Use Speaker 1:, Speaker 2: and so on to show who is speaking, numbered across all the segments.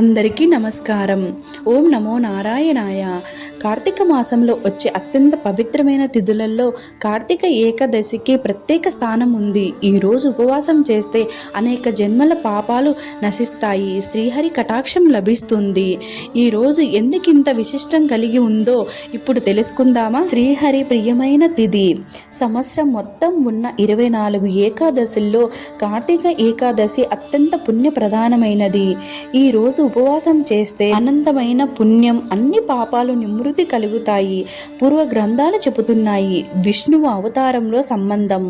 Speaker 1: అందరికీ నమస్కారం. ఓం నమో నారాయణాయ. కార్తీక మాసంలో వచ్చే అత్యంత పవిత్రమైన తిథులలో కార్తీక ఏకాదశికి ప్రత్యేక స్థానం ఉంది. ఈరోజు ఉపవాసం చేస్తే అనేక జన్మల పాపాలు నశిస్తాయి, శ్రీహరి కటాక్షం లభిస్తుంది. ఈరోజు ఎందుకింత విశిష్టం కలిగి ఉందో ఇప్పుడు తెలుసుకుందామా? శ్రీహరి ప్రియమైన తిథి. సంవత్సరం మొత్తం ఉన్న 24 ఏకాదశుల్లో కార్తీక ఏకాదశి అత్యంత పుణ్యప్రధానమైనది. ఈరోజు ఉపవాసం చేస్తే అనంతమైన పుణ్యం, అన్ని పాపాలు నివృత్తి కలుగుతాయి. పూర్వ గ్రంథాలు చెబుతున్నాయి విష్ణువు అవతారంలో సంబంధం.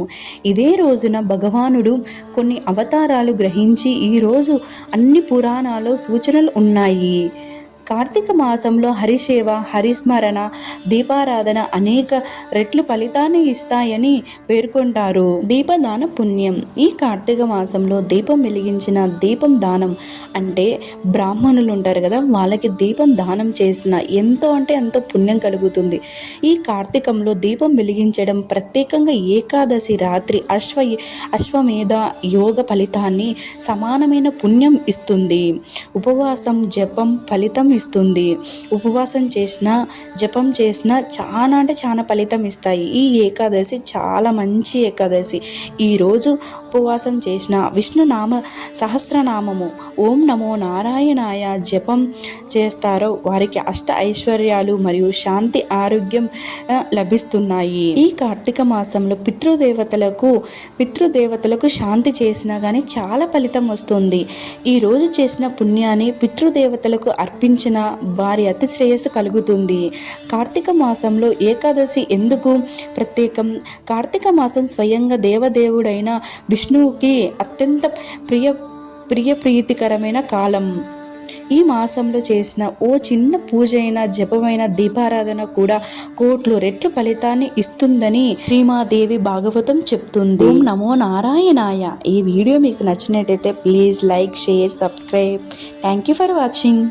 Speaker 1: ఇదే రోజున భగవానుడు కొన్ని అవతారాలు గ్రహించి ఈరోజు అన్ని పురాణాల్లో సూచనలు ఉన్నాయి. కార్తీక మాసంలో హరిసేవ, హరిస్మరణ, దీపారాధన అనేక రెట్లు ఫలితాన్ని ఇస్తాయని పేర్కొంటారు. దీపదాన పుణ్యం. ఈ కార్తీక మాసంలో దీపం వెలిగించిన దీపం దానం అంటే బ్రాహ్మణులు ఉంటారు కదా, వాళ్ళకి దీపం దానం చేసిన ఎంతో అంటే ఎంతో పుణ్యం కలుగుతుంది. ఈ కార్తీకంలో దీపం వెలిగించడం ప్రత్యేకంగా ఏకాదశి రాత్రి అశ్వమేధ యోగ ఫలితాన్ని సమానమైన పుణ్యం ఇస్తుంది. ఉపవాసం జపం ఫలితం ఇస్తుంది. ఉపవాసం చేసినా జపం చేసినా చాలా అంటే చాలా ఫలితం ఇస్తాయి. ఈ ఏకాదశి చాలా మంచి ఏకాదశి. ఈరోజు ఉపవాసం చేసిన విష్ణునామ సహస్రనామము ఓం నమో నారాయణాయ జపం చేస్తారో వారికి అష్ట ఐశ్వర్యాలు మరియు శాంతి, ఆరోగ్యం లభిస్తున్నాయి. ఈ కార్తీక మాసంలో పితృదేవతలకు శాంతి చేసినా కానీ చాలా ఫలితం వస్తుంది. ఈరోజు చేసిన పుణ్యాన్ని పితృదేవతలకు అర్పించిన వారి అతి శ్రేయస్సు కలుగుతుంది. కార్తీక మాసంలో ఏకాదశి ఎందుకు ప్రత్యేకం? కార్తీక మాసం స్వయంగా దేవదేవుడైన విష్ణువుకి అత్యంత ప్రీతికరమైన కాలం. ఈ మాసంలో చేసిన ఓ చిన్న పూజ అయిన జపమైన దీపారాధన కూడా కోట్లు రెట్లు ఫలితాన్ని ఇస్తుందని శ్రీమాదేవి భాగవతం చెప్తుంది. ఓం నమో నారాయణాయ. ఈ వీడియో మీకు నచ్చినట్టయితే please like, share, subscribe. Thank you for watching.